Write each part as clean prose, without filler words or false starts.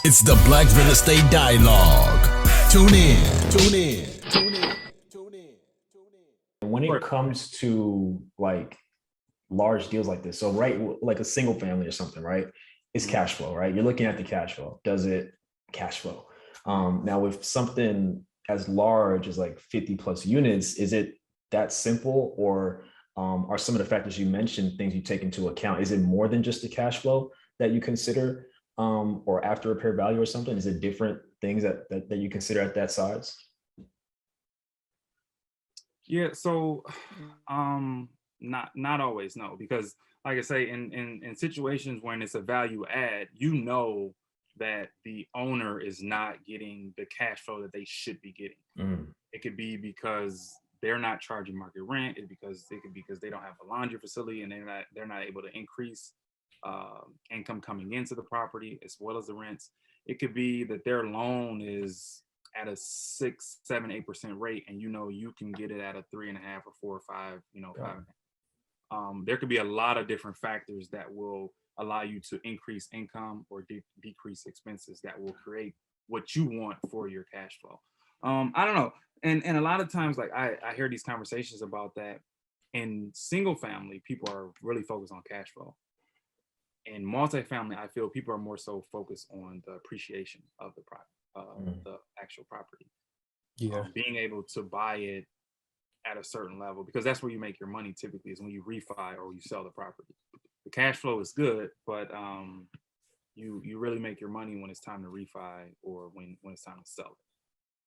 It's the Black Real Estate Dialogue. Tune in. Tune in. Tune in. Tune in. When it comes to like large deals like this, so right, like a single family or something, right? It's cash flow, right? You're looking at the cash flow. Does it cash flow? Now with something as large as like 50 plus units, is it that simple, or are some of the factors you mentioned things you take into account? Is it more than just the cash flow that you consider, or after repair value or something? Is it different things that you consider at that size? Yeah, so not always, no, because like I say, in situations when it's a value add, you know that the owner is not getting the cash flow that they should be getting. Mm, It could be because they're not charging market rent. It could be because they don't have a laundry facility and they're not able to increase income coming into the property as well as the rents. It could be that their loan is at a 6, 7, 8% rate, and you know you can get it at a 3.5 or 4 or 5, yeah. 5.5. There could be a lot of different factors that will allow you to increase income or decrease expenses that will create what you want for your cash flow. I don't know, and a lot of times, like I hear these conversations about that. In single family, people are really focused on cash flow. In multifamily, I feel people are more so focused on the appreciation of Mm, the actual property, Yeah. being able to buy it at a certain level, because that's where you make your money typically, is when you refi or you sell the property. The cash flow is good, but you really make your money when it's time to refi or when it's time to sell it.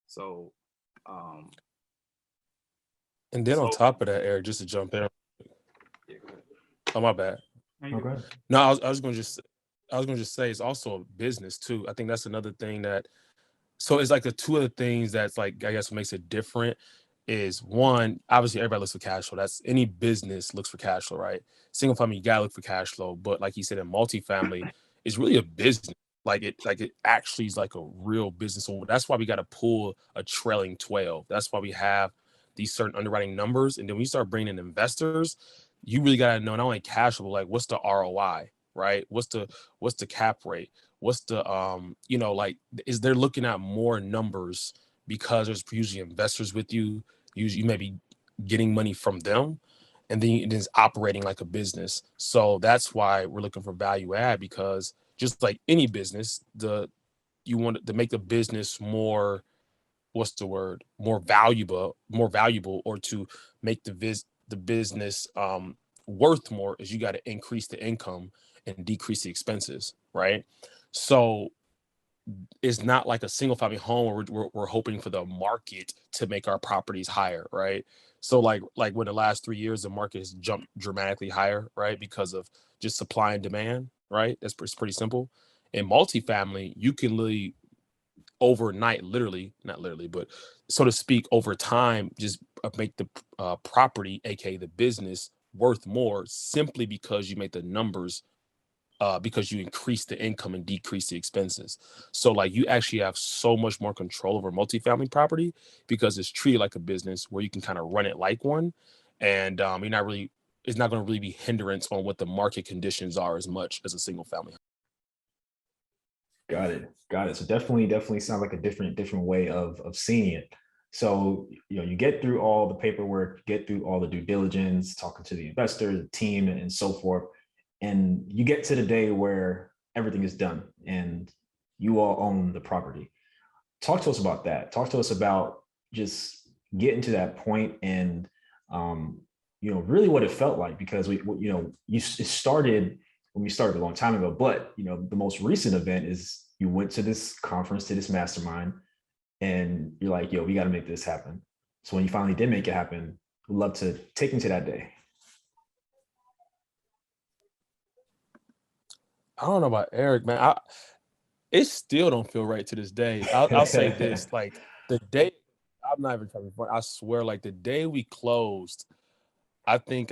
So um, And then on so top of that, Eric, just to jump in. yeah, go ahead. Oh, my bad. No, you good. okay. No, I was gonna just say it's also a business too. I think that's another thing that, so it's like the two other things that's like, I guess what makes it different is, one, obviously everybody looks for cash flow. That's any business looks for cash flow, right? Single family, you gotta look for cash flow. But like you said, in multifamily, it's really a business. Like it actually is like a real business. So that's why we gotta pull a trailing 12. That's why we have these certain underwriting numbers. And then when you start bringing in investors, you really gotta know not only cash flow, but like what's the ROI, right? What's the cap rate? What's the like, is they're looking at more numbers because there's usually investors with you. You may be getting money from them, and then it is operating like a business. So that's why we're looking for value add, because just like any business, you want to make the business more, what's the word, more valuable, or to make the business worth more, is you got to increase the income and decrease the expenses, right? So it's not like a single family home where we're hoping for the market to make our properties higher, right? So like when the last 3 years the market has jumped dramatically higher, right? Because of just supply and demand, right? It's pretty simple. In multifamily, you can literally overnight, literally, not literally, but so to speak, over time, just make the property, aka the business, worth more, simply because you make the numbers, because you increase the income and decrease the expenses. So like you actually have so much more control over multifamily property because it's treated like a business where you can kind of run it like one, and it's not going to really be hindrance on what the market conditions are as much as a single family. Got it. Got it. So definitely sounds like a different way of seeing it. So, you get through all the paperwork, get through all the due diligence, talking to the investor, the team, and so forth. And you get to the day where everything is done and you all own the property. Talk to us about that. Talk to us about just getting to that point, and really what it felt like, because it started when we started a long time ago, but the most recent event is you went to this conference, to this mastermind, and you're like, yo, we got to make this happen. So when you finally did make it happen, we'd love to take me to that day. I don't know about Eric, man. It still don't feel right to this day. I'll say this, like the day, I'm not even trying to be funny. I swear, like the day we closed, I think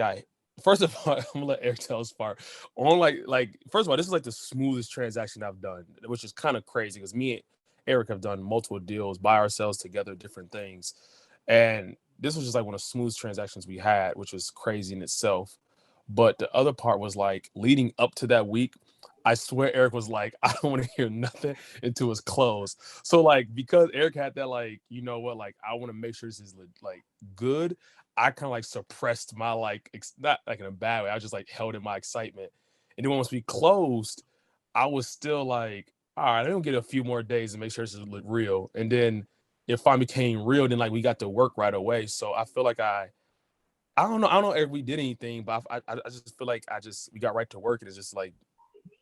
first of all, I'm gonna let Eric tell his part. On like first of all, this is like the smoothest transaction I've done, which is kind of crazy because me and Eric have done multiple deals by ourselves together, different things. And this was just like one of the smoothest transactions we had, which was crazy in itself. But the other part was like leading up to that week, I swear Eric was like, I don't want to hear nothing until it's closed. So like, because Eric had that, like, you know what, like, I want to make sure this is like good. I kind of like suppressed my like, not like in a bad way. I just like held in my excitement. And then once we closed, I was still like, all right, I don't get a few more days to make sure this is real. And then it finally became real. Then like we got to work right away. So I feel like I don't know if we did anything, but I just feel like we got right to work. And it's just like,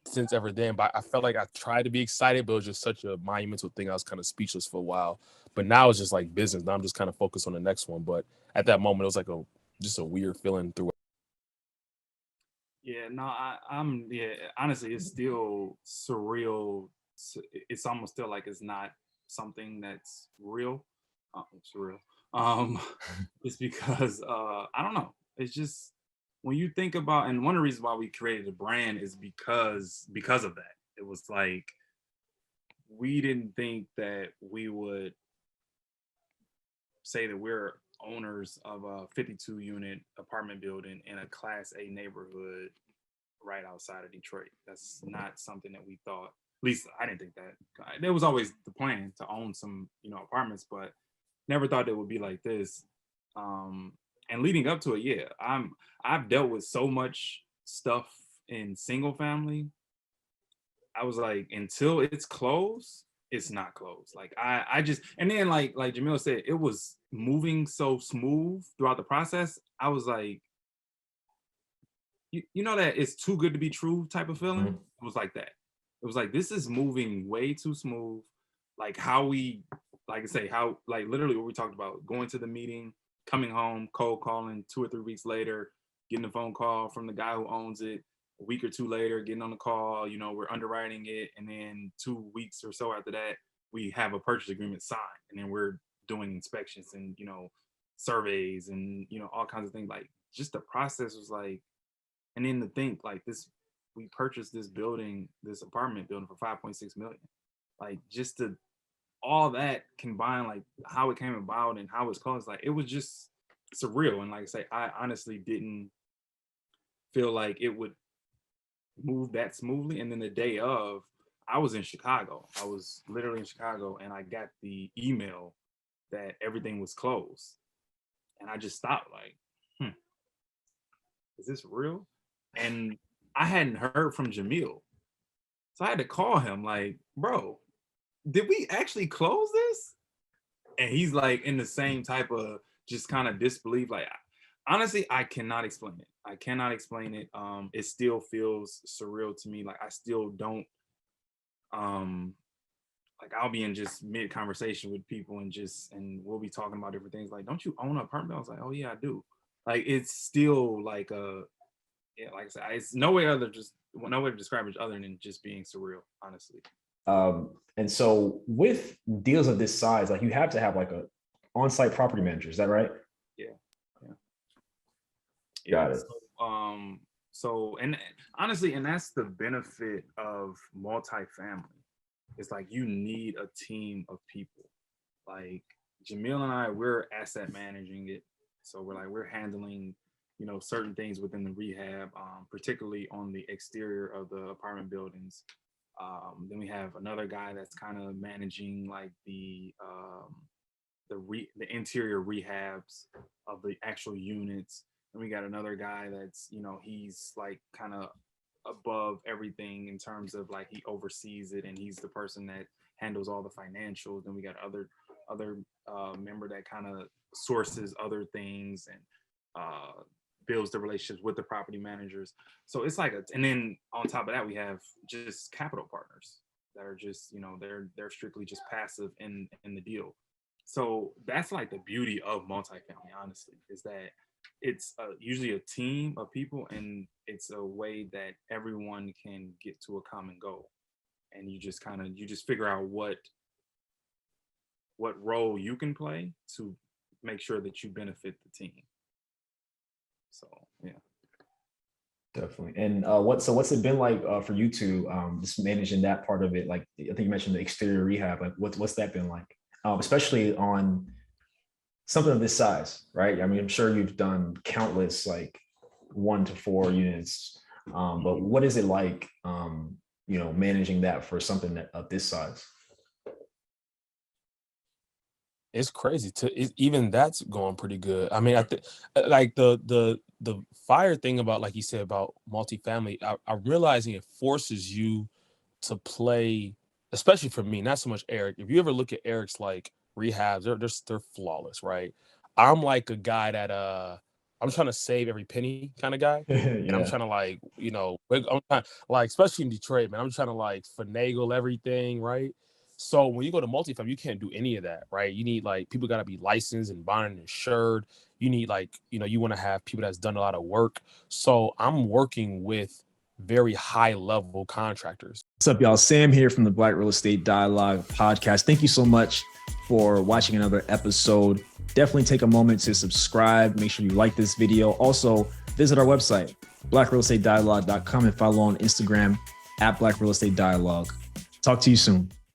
since ever then, but I felt like I tried to be excited, but it was just such a monumental thing. I was kind of speechless for a while, but now it's just like business. Now I'm just kind of focused on the next one. But at that moment, it was like just a weird feeling through. Yeah, no, I'm yeah. Honestly, it's still surreal. It's almost still like it's not something that's real. Surreal. It's because I don't know. It's just when you think about, and one of the reasons why we created a brand is because of that. It was like we didn't think that we would say that we're owners of a 52 unit apartment building in a class A neighborhood right outside of Detroit. That's not something that we thought, at least I didn't think that. There was always the plan to own some, apartments, but never thought it would be like this. And leading up to it, yeah, I've dealt with so much stuff in single family. I was like, until it's closed, it's not closed. Like I just, and then like Jamiel said, it was moving so smooth throughout the process. I was like, you know that it's too good to be true type of feeling. Mhm. It was like that. It was like, this is moving way too smooth. Like how we, like I say, how like literally what we talked about, going to the meeting, coming home, cold calling 2 or 3 weeks later, getting a phone call from the guy who owns it. A week or two later, getting on the call, we're underwriting it. And then 2 weeks or so after that, we have a purchase agreement signed. And then we're doing inspections and, surveys and, all kinds of things. Like just the process was like, and then to think like this, we purchased this building, this apartment building for 5.6 million. Like just to all that combined, like how it came about and how it's closed, like it was just surreal. And like I say, I honestly didn't feel like it would move that smoothly. And then the day of, I was in Chicago. I was literally in Chicago and I got the email that everything was closed. And I just stopped like, is this real? And I hadn't heard from Jamiel. So I had to call him like, bro, did we actually close this? And he's like in the same type of just kind of disbelief. Like, honestly, I cannot explain it. I cannot explain it. It still feels surreal to me. Like I still don't, like I'll be in just mid conversation with people and we'll be talking about different things. Like, don't you own an apartment? I was like, oh yeah, I do. Like, it's still like yeah, like I said, it's no way to describe it other than just being surreal, honestly. And so with deals of this size, like you have to have like a on-site property manager. Is that right? Yeah. Got it. So and honestly, and that's the benefit of multifamily. It's like you need a team of people. Like Jamiel and I, we're asset managing it. So we're handling, certain things within the rehab, particularly on the exterior of the apartment buildings. Then we have another guy that's kind of managing like the interior rehabs of the actual units. And we got another guy that's, he's like kind of above everything in terms of like he oversees it and he's the person that handles all the financials. Then we got other member that kind of sources other things and builds the relationships with the property managers. So it's like and then on top of that, we have just capital partners that are just, they're strictly just passive in the deal. So that's like the beauty of multifamily, honestly, is that it's usually a team of people and it's a way that everyone can get to a common goal. And you just figure out what role you can play to make sure that you benefit the team. So yeah, definitely. And what's it been like for you two, just managing that part of it? Like I think you mentioned the exterior rehab. Like what's that been like, especially on something of this size, right? I mean, I'm sure you've done countless like 1 to 4 units, but what is it like managing that for something of this size? It's crazy even that's going pretty good. I mean, I think like the fire thing about, like you said, about multifamily, I'm realizing it forces you to play, especially for me, not so much Eric. If you ever look at Eric's like rehabs, they're flawless, right? I'm like a guy that I'm trying to save every penny kind of guy. And I'm Yeah. trying to I'm trying, like, especially in Detroit, man, I'm trying to like finagle everything, right? So when you go to multifamily, you can't do any of that, right? You need like people got to be licensed and bonded and insured. You need you want to have people that's done a lot of work. So I'm working with very high level contractors. What's up, y'all? Sam here from the Black Real Estate Dialogue podcast. Thank you so much for watching another episode. Definitely take a moment to subscribe. Make sure you like this video. Also, visit our website, blackrealestatedialogue.com, and follow on Instagram @Black Real Estate Dialogue. Talk to you soon.